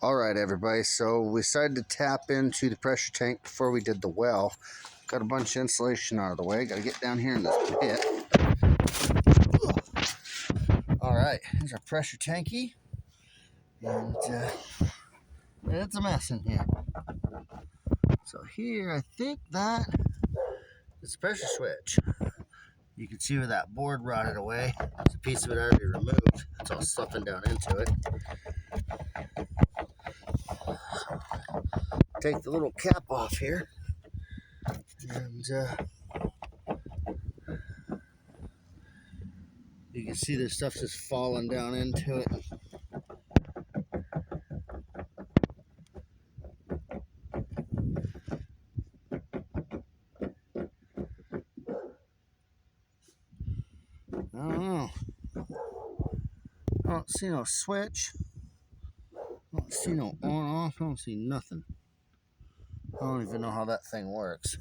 All right, everybody. So we decided to tap into the pressure tank before we did the well. Got a bunch of insulation out of the way. Got to get down here in this pit. All right, here's our pressure tanky. And it's a mess in here. So here, I think that is the pressure switch. You can see where that board rotted away. There's a piece of it already removed. It's all sloughing down into it. Take the little cap off here. And you can see there's stuff just falling down into it. I don't know. I don't see no switch. I don't see no on off. I don't see nothing. I don't even know how that thing works.